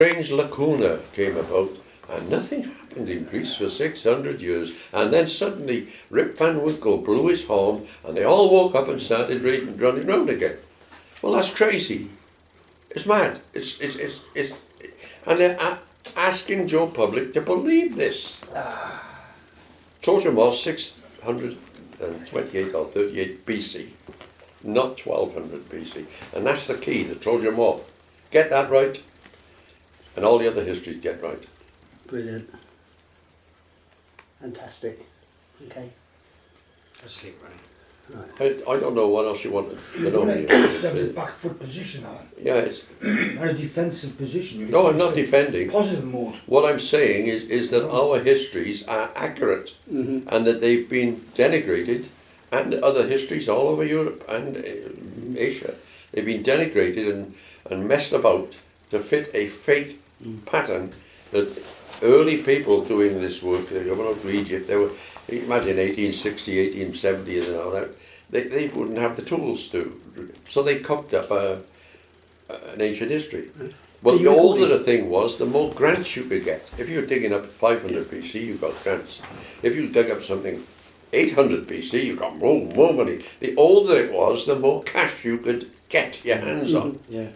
strange lacuna came about, and nothing happened in Greece for 600 years. And then suddenly Rip Van Winkle blew his horn, and they all woke up and started running round again. Well, that's crazy. It's mad. And they're asking Joe Public to believe this. Trojan War 628 or 38 BC, not 1200 BC. And that's the key, the Trojan War. Get that right, and all the other histories get right. Brilliant. Fantastic. Okay. Asleep, running. Right. I don't know what else you want to know. It's a back foot position, Alan. Yeah, it's... Not a defensive position. No, I'm not defending. Positive mode. What I'm saying is that our histories are accurate, and that they've been denigrated, and other histories all over Europe and Asia, they've been denigrated and messed about to fit a fake pattern that early people doing this work, they went out to Egypt, they were, imagine 1860, 1870 and all that, they wouldn't have the tools to, so they cooked up an ancient history. Well, the older the thing was, the more grants you could get. If you were digging up 500 BC, you got grants. If you dug up something 800 BC, you got more money. The older it was, the more cash you could get your hands on. Yeah.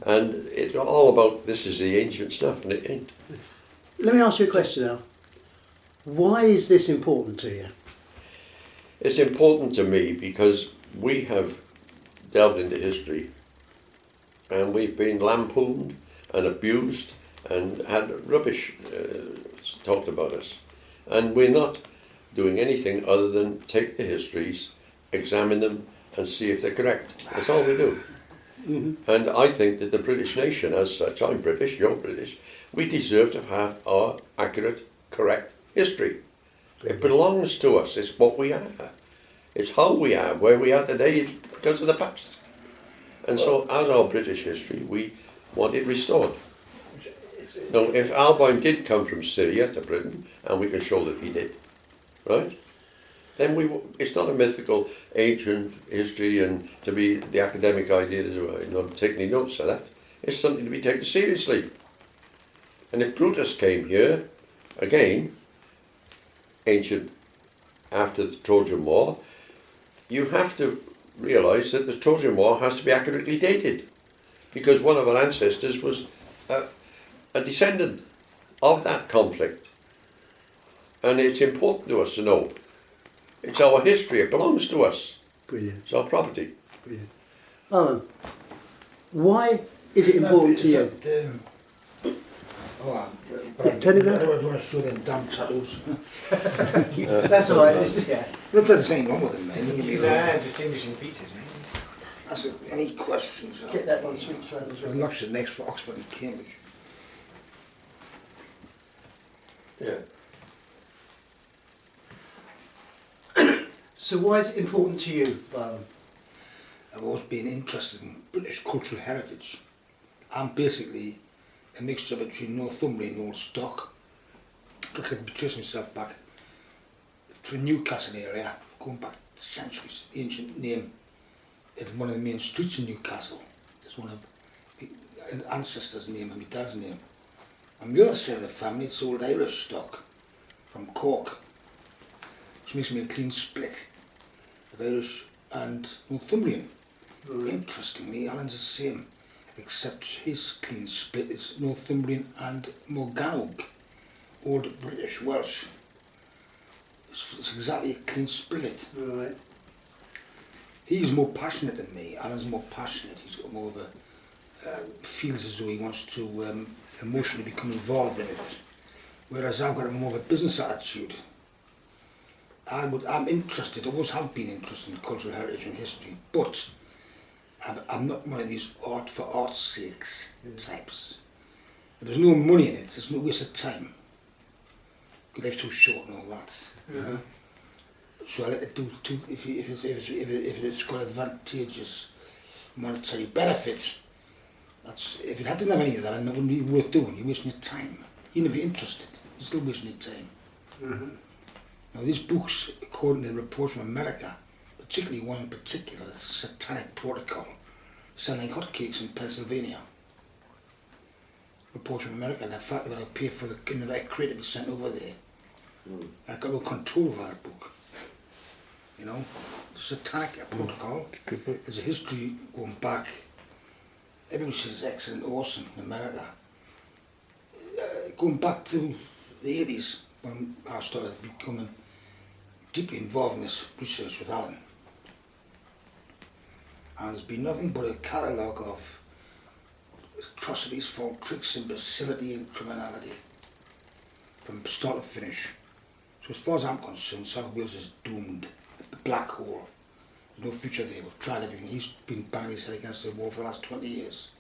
And it's all about, this is the ancient stuff, and it ain't. Let me ask you a question now. Why is this important to you? It's important to me because we have delved into history, and we've been lampooned and abused and had rubbish talked about us. And we're not doing anything other than take the histories, examine them, and see if they're correct. That's all we do. And I think that the British nation as such, I'm British, you're British, we deserve to have our accurate, correct history. It belongs to us, it's what we are. It's how we are, where we are today is because of the past. And so as our British history, we want it restored. Now, if Alboin did come from Syria to Britain, and we can show that he did, right? Then it's not a mythical ancient history and to be the academic idea to take any notes of that. It's something to be taken seriously. And if Brutus came here, again, ancient, after the Trojan War, you have to realise that the Trojan War has to be accurately dated, because one of our ancestors was a descendant of that conflict. And it's important to us to know. It's our history, it belongs to us. Brilliant. It's our property. Brilliant. Why is it important to you? Turn it I down. don't want to show them damn tattoos. That's all right. Yeah. Not that there's anything wrong with them, man. These are distinguishing features, mate. That's it. Any questions? Get that one switched around as well. I'm not sure next for Oxford and Cambridge. Yeah. So why is it important to you, Byron? I've always been interested in British cultural heritage. I'm basically a mixture between Northumbrian and Old Stock. I can trace myself back to the Newcastle area, going back centuries. The ancient name of one of the main streets in Newcastle is one of an ancestor's name and my dad's name. On the other side of the family, it's old Irish stock from Cork, which makes me a clean split of Irish and Northumbrian. Interestingly, Alan's the same, except his clean split is Northumbrian and Morgannwg, Old British Welsh. It's exactly a clean split. Right. He's more passionate than me. Alan's more passionate. He's got more of a feels as though he wants to emotionally become involved in it, whereas I've got more of a business attitude. I'm interested, always have been interested in cultural heritage and history, but I'm not one of these art for art's sakes types. If there's no money in it, there's no waste of time. Life's too short and all that. Yeah. So I let it do if it's got advantageous monetary benefits. That's if it didn't have any of that, it wouldn't be worth doing. You're wasting your time. Even if you're interested, you're still wasting your time. Now these books, according to the reports from America, particularly one in particular, the Satanic Protocol, selling hotcakes in Pennsylvania. report from America, the fact they're going to pay for the that crate to be sent over there. I've got no control over that book. You know, the Satanic Protocol. There's a history going back. Everybody says excellent, awesome in America. Going back to the 80s when I started becoming deeply involved in this research with Alan. And there's been nothing but a catalogue of atrocities, false tricks, imbecility and criminality from start to finish. So as far as I'm concerned, South Wales is doomed. The black hole. There's no future there. We've tried everything. He's been banging his head against the wall for the last 20 years,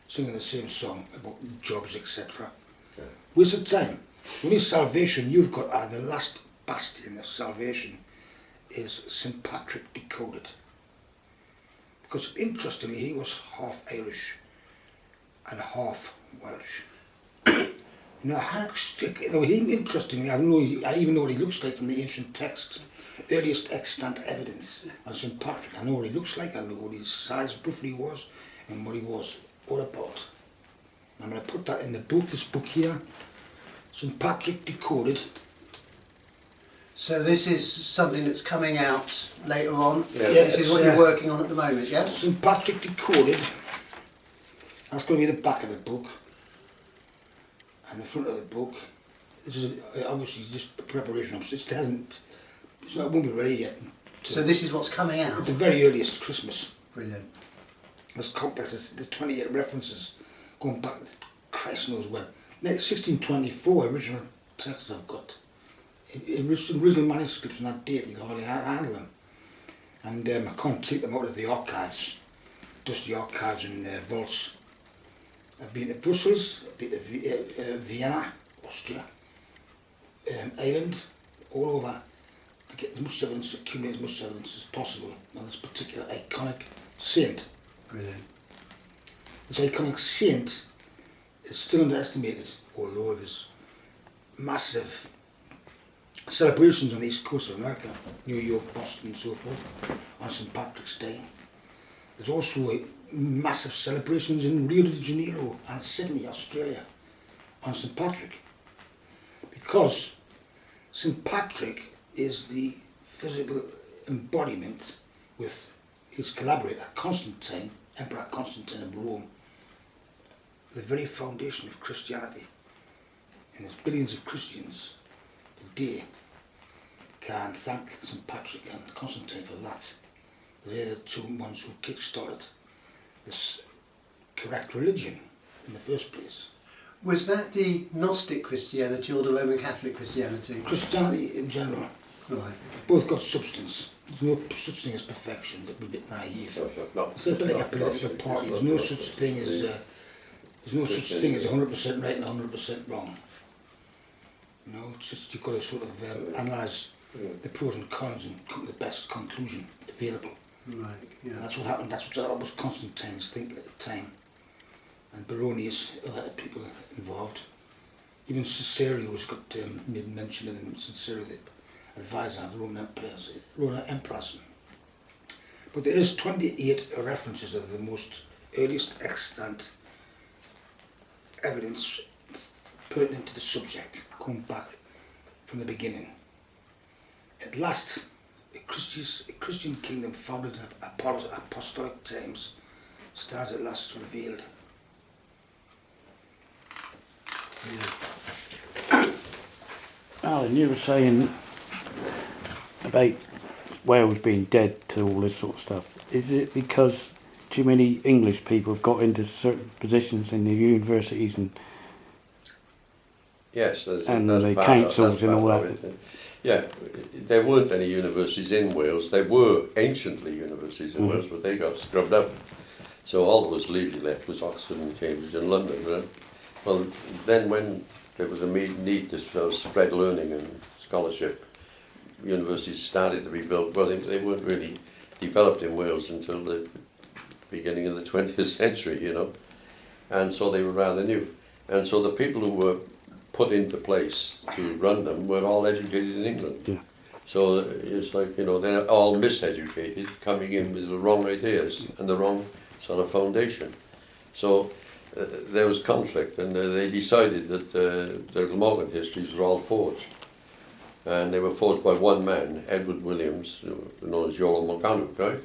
singing the same song about jobs, etc. Yeah. Waste of time. The only salvation you've got out of the last bastion of salvation is St. Patrick Decoded. Because interestingly, he was half Irish and half Welsh. Now, interestingly, I even know what he looks like from the ancient text, earliest extant evidence on St. Patrick. I know what he looks like, I know what his size roughly was, and what he was all about. I'm going to put that in the book, this book here, St. Patrick Decoded. So this is something that's coming out later on. Yeah. This is what you're working on at the moment, yeah? St. Patrick Decoded. That's going to be the back of the book. And the front of the book. This is obviously just preparation. It won't be ready yet. So this is what's coming out? At the very earliest Christmas. Brilliant. There's complex, there's 28 references going back, Christ knows when. 1624 original texts I've got. Original manuscripts on that date, you can hardly handle them. And I can't take them out of the archives, dusty archives and vaults. I've been to Brussels, I've been to Vienna, Austria, Ireland, all over to get as much evidence, accumulate as much evidence as possible on this particular iconic saint. Brilliant. This iconic saint is still underestimated, although there's massive celebrations on the east coast of America, New York, Boston and so forth, on St. Patrick's Day. There's also massive celebrations in Rio de Janeiro and Sydney, Australia, on St. Patrick. Because St. Patrick is the physical embodiment with his collaborator, Constantine, Emperor Constantine of Rome, the very foundation of Christianity. And there's billions of Christians today can thank St. Patrick and Constantine for that. They're the two ones who kick-started this correct religion in the first place. Was that the Gnostic Christianity or the Roman Catholic Christianity? Christianity in general. Right. Both got substance. There's no such thing as perfection. That'd be a bit naive. It's a bit like a political party. There's no such thing as 100% right and 100% wrong. You know, it's just you've got to sort of analyse the pros and cons and come to the best conclusion available. Right. Yeah. And that's what happened. That was Constantine's thinking at the time, and Baronius, other people involved. Even Cicero's got made mention of him. Cicero, the advisor of the Roman emperors. But there is 28 references of the most earliest extant evidence pertinent to the subject, going back from the beginning. At last, a Christian kingdom founded in apostolic times stands at last revealed. Alan, you were saying about Wales being dead to all this sort of stuff. Is it because too many English people have got into certain positions in the universities and yes, the councils and all that? Yeah, there weren't any universities in Wales. There were anciently universities in Wales, but they got scrubbed up. So all that was legally left was Oxford and Cambridge and London. Right? Well, then when there was a need to sort of spread learning and scholarship, universities started to be built. Well, they weren't really developed in Wales until the beginning of the 20th century, you know. And so they were rather new. And so the people who were put into place to run them were all educated in England. Yeah. So it's like, you know, they're all miseducated, coming in with the wrong ideas and the wrong sort of foundation. So there was conflict, and they decided that the Glamorgan histories were all forged. And they were forged by one man, Edward Williams, known as Yolo Morgana, right?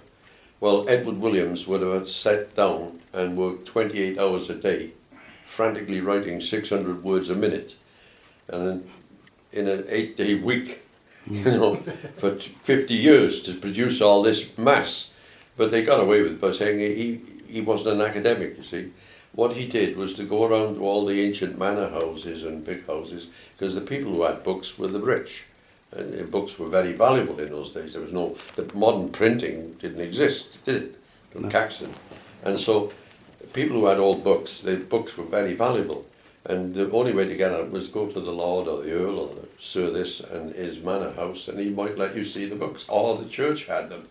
Well, Edward Williams would have sat down and worked 28 hours a day, frantically writing 600 words a minute, and in an 8-day week, you know, for 50 years to produce all this mass. But they got away with it by saying he wasn't an academic, you see. What he did was to go around to all the ancient manor houses and big houses, because the people who had books were the rich. And the books were very valuable in those days. There was no, the modern printing didn't exist, did it? From Caxton. And so people who had old books, the books were very valuable. And the only way to get it was go to the Lord or the Earl or the Sir this and his manor house, and he might let you see the books. Or the church had them.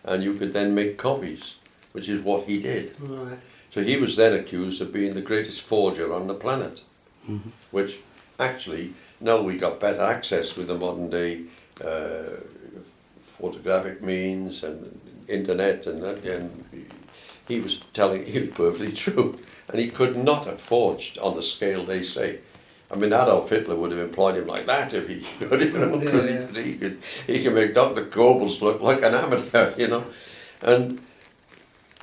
And you could then make copies, which is what he did. Right. So he was then accused of being the greatest forger on the planet, which actually, now we got better access with the modern day photographic means and internet and that, and he was perfectly true, and he could not have forged on the scale they say. I mean, Adolf Hitler would have employed him like that if he could, you know, because he can make Dr. Goebbels look like an amateur, you know, and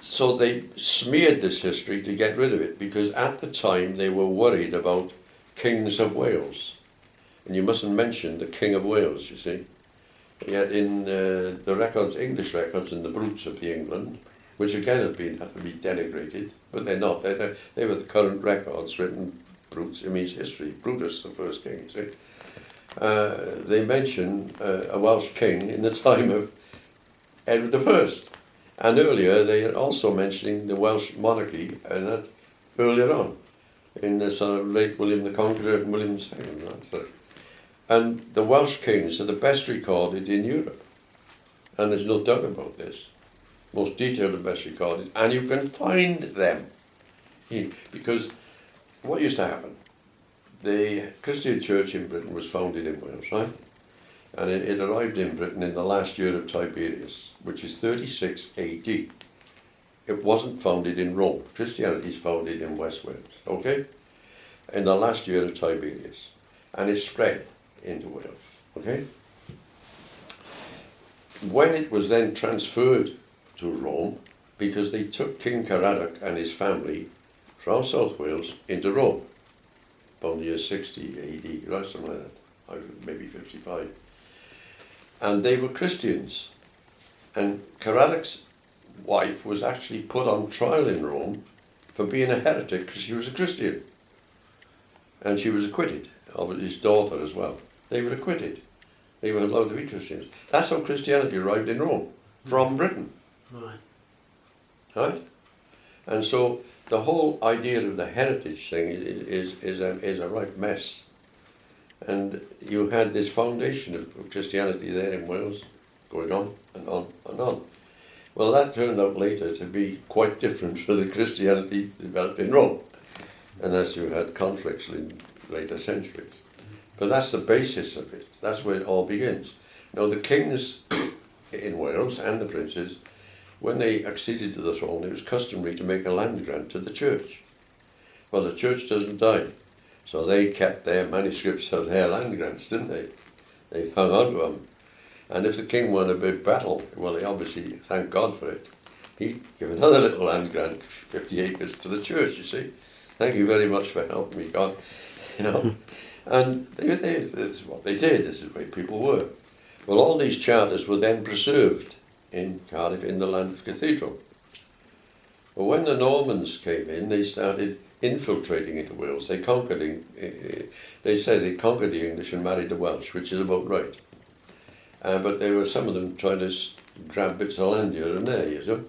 so they smeared this history to get rid of it, because at the time they were worried about kings of Wales. And you mustn't mention the King of Wales, you see. Yet in the records, English records in the Brutes of the England, which again had to be denigrated, but they're not. They were the current records written Brutes, it means history. Brutus, the first king, you see. They mention a Welsh king in the time of Edward I. And earlier they are also mentioning the Welsh monarchy, and that earlier on, in the sort of late William the Conqueror and William II. That's it. And the Welsh kings are the best recorded in Europe. And there's no doubt about this. Most detailed and best recorded. And you can find them. Because what used to happen? The Christian church in Britain was founded in Wales, right? And it arrived in Britain in the last year of Tiberius, which is 36 AD. It wasn't founded in Rome. Christianity is founded in West Wales, okay? In the last year of Tiberius. And it spread into Wales, okay? When it was then transferred to Rome, because they took King Caradog and his family from South Wales into Rome, about the year 60 AD, right, something like that, maybe 55. And they were Christians. And Caradog's wife was actually put on trial in Rome for being a heretic because she was a Christian. And she was acquitted, of his daughter as well. They were acquitted. They were allowed to be Christians. That's how Christianity arrived in Rome, from Britain. Right. Right? And so the whole idea of the heritage thing is a right mess. And you had this foundation of Christianity there in Wales going on and on and on. Well, that turned out later to be quite different for the Christianity developed in Rome, and as you had conflicts in later centuries. But that's the basis of it. That's where it all begins. Now, the kings in Wales and the princes, when they acceded to the throne, it was customary to make a land grant to the church. Well, the church doesn't die, so they kept their manuscripts of their land grants, didn't they? They hung on to them. And if the king won a big battle, well, he obviously thanked God for it. He gave another little land grant, 50 acres, to the church, you see. Thank you very much for helping me, God. You know, and this is what they did. This is the way people were. Well, all these charters were then preserved in Cardiff, in the land of Cathedral. But when the Normans came in, they started infiltrating into Wales. They conquered. They say they conquered the English and married the Welsh, which is about right. But there were some of them trying to grab bits of land here and there, you know.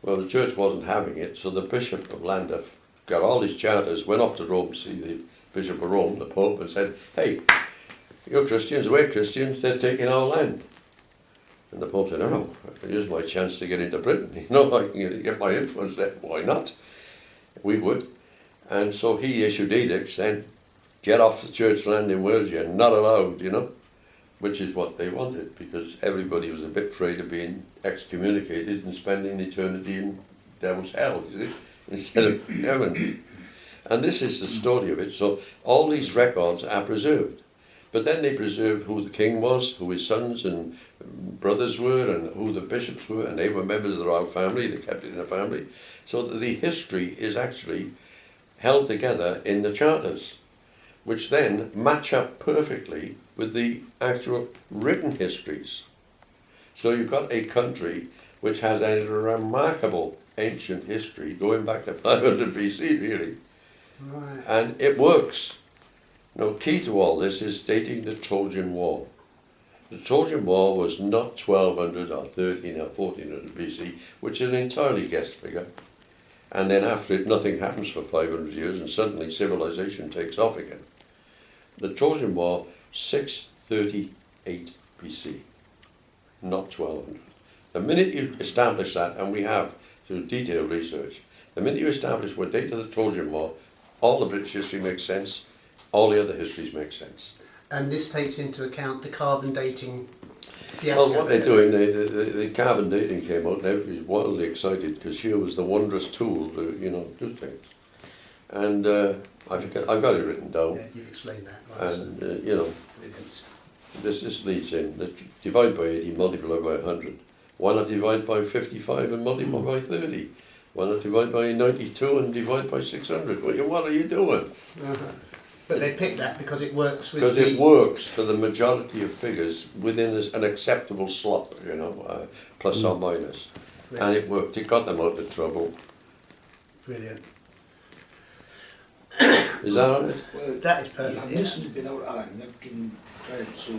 Well, the church wasn't having it, so the Bishop of Llandaff got all his charters, went off to Rome to see the Bishop of Rome, the Pope, and said, "Hey, you're Christians, we're Christians, they're taking our land." And the Pope said, "Oh, here's my chance to get into Britain. You know, I can get my influence there. Why not? We would." And so he issued edicts saying, "Get off the church land in Wales, you're not allowed," you know. Which is what they wanted, because everybody was a bit afraid of being excommunicated and spending eternity in devil's hell, you see. instead of heaven. And this is the story of it. So all these records are preserved. But then they preserved who the king was, who his sons and brothers were, and who the bishops were, and they were members of the royal family. They kept it in a family. So that the history is actually held together in the charters, which then match up perfectly with the actual written histories. So you've got a country which has a remarkable ancient history going back to 500 BC, really. Right. And it works. Now, key to all this is dating the Trojan War. The Trojan War was not 1200 or 13 or 1400 BC, which is an entirely guessed figure. And then after it, nothing happens for 500 years, and suddenly civilization takes off again. The Trojan War, 638 BC, not 1200. The minute you establish that, and we have through detailed research, the minute you establish what date of the Trojan War, all the British history makes sense, all the other histories make sense. And this takes into account the carbon dating fiasco. Well, what they're doing, the carbon dating came out, and everybody's wildly excited because here was the wondrous tool to, do things. And I've got it written down. Yeah, you've explained that. Right, And brilliant. this leads in. Divide by 80, multiply by 100. Why not divide by 55 and multiply by 30? Why not divide by 92 and divide by 600? What are you doing? Uh-huh. But they picked that because it works with Because it works for the majority of figures within an acceptable slot, plus or minus. Yeah. And it worked. It got them out of trouble. Brilliant. Is that on it? Well, That is perfect. I've Yeah. listened a bit out, Alan. You've given credit to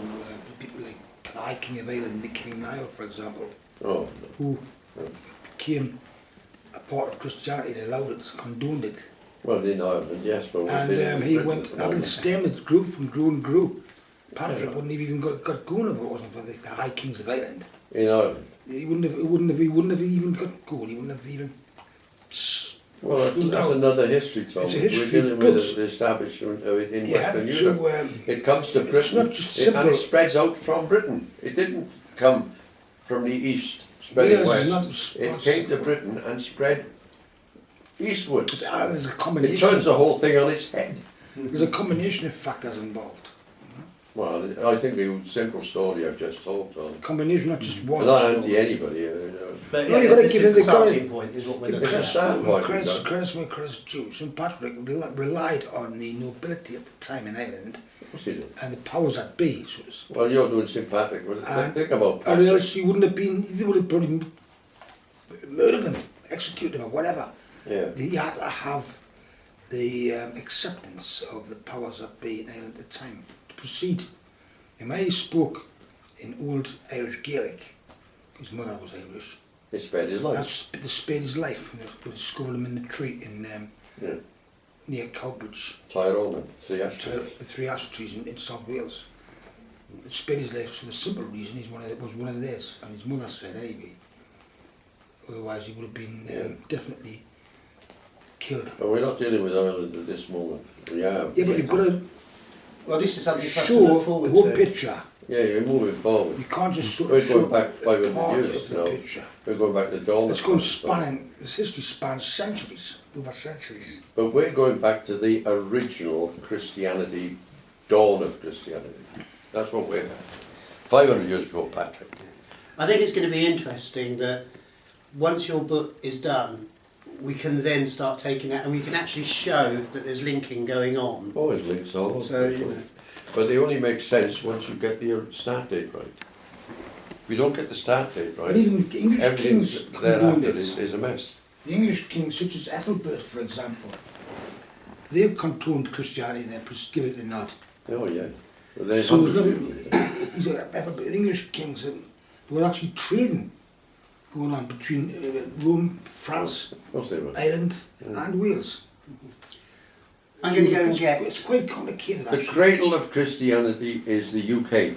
people like the High King of Ireland, the King Niall, for example, Oh, who became a part of Christianity. They allowed it, condoned it. well, in Ireland, yes, but And he went, I mean, stem it grew and grew. Patrick wouldn't have even got going if it wasn't for the High Kings of Ireland. in Ireland. He wouldn't have even got going. He wouldn't have even. Well, that's No. another history, Tom. It's a history, We're dealing with but the establishment of it in you have Western to, Europe. It comes to it's Britain, not just and it simple. spreads out from Britain. It didn't come from the east, spreading Wales is not west. It came to responsible. Britain and spread eastwards. There's a It combination. turns the whole thing on its head. There's a combination of factors involved. Well, I think the simple story I've just told, Tom. Combination, not just one. I'm not story. anti anybody. But No, yeah, you gotta this give is it the the credit. starting point, is what we're looking It's a at. start point. Credits where credits due. St Patrick relied on the nobility at the time in Ireland Of course he did. and the powers that be, so to speak. Well, you're doing sympathetic. Well, And- think about Or Patrick. else he wouldn't have been, they would have probably murdered him, executed him, or whatever. Yeah. He had to have the acceptance of the powers that be in Ireland at the time to proceed. And when he spoke in Old Irish Gaelic, his mother was Irish, He spared his life. that spared his life. They discovered him in the tree in Yeah. near Cowbridge, Tyrone, see, actually. the three ash trees in South Wales. It spared his life for the simple reason was one of theirs, and his mother said anyway. Otherwise, he would have been definitely killed. But we're not dealing with Ireland at this moment. We have. Yeah, but you've got to Well, this is something for us to show look the forward whole to. picture. Yeah, you're moving forward. You can't just sort We're of show going back 500 part years of the now. picture. We're going back to dawn. It's going spanning. This history spans centuries, over centuries. But we're going back to the original Christianity, dawn of Christianity. That's what we're at. 500 years before Patrick. I think it's going to be interesting that once your book is done, we can then start taking that and we can actually show that there's linking going on. Always links all over. So, you know. But they only make sense once you get the start date right. If you don't get the start date right, But even the English everything kings thereafter condoned it. is a mess. The English kings, such as Ethelbert, for example, they've controlled Christianity and they've given it a nod. Oh yeah. But there's So hundreds- Ethelbert, the English kings were actually trading going on between Rome, France, of course they were. Ireland, and Wales. I'm going to go and It's get. quite complicated, The actually. cradle of Christianity is the UK,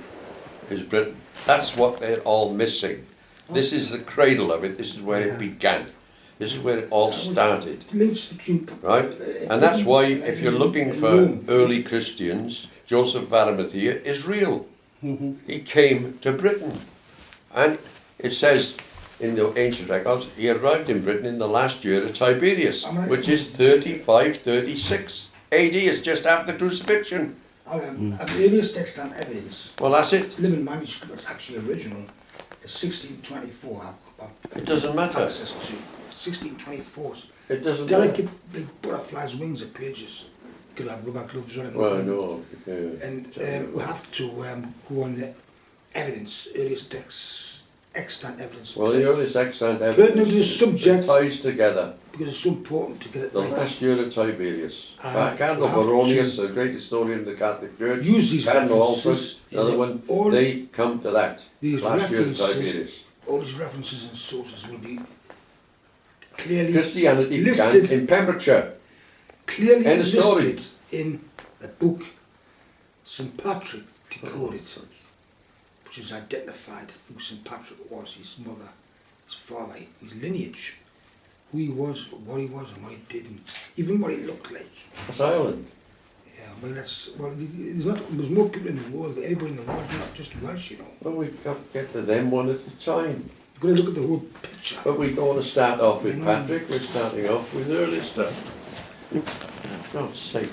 is Britain. That's what they're all missing. This is the cradle of it. This is where it began. This is where it all started, Links between right? And that's why, if you're looking for Rome. early Christians, Joseph of Arimathea is real. He came to Britain, and it says in the ancient records, he arrived in Britain in the last year of Tiberius, Am I right? which is 35, 36 AD. It's just after crucifixion. An earliest extant evidence, Well, that's it. living manuscript that's actually original, is 1624. It doesn't matter. Access to 1624. It doesn't matter. Delicate like butterflies' wings of pages. Could have rubber gloves on. Well, no. Yeah. And we have to go on the evidence, earliest extant evidence. Well, the earliest extant Pertinent to the evidence subject, ties together because it's so important to get it the right. last year of Tiberius. And Cardinal we have Baronius, to the great historian of the Catholic Church, use these Cardinal references Alfred, another in one, all they come to that. these Last year of references. Tiberius. All these references and sources will be clearly Christianity listed, began in Pembrokeshire. clearly End of story. listed in the book St. Patrick Decoded, which is identified who St. Patrick was, his mother, his father, his lineage, who he was, what he was, and what he did, and even what he looked like. That's Ireland. Yeah, there's more people in the world, everybody in the world, not just Welsh, you know. Well, we've got to get to them one at a time. You've got to look at the whole picture. But we don't want to start off with Patrick, we're starting off with early stuff. God's sake.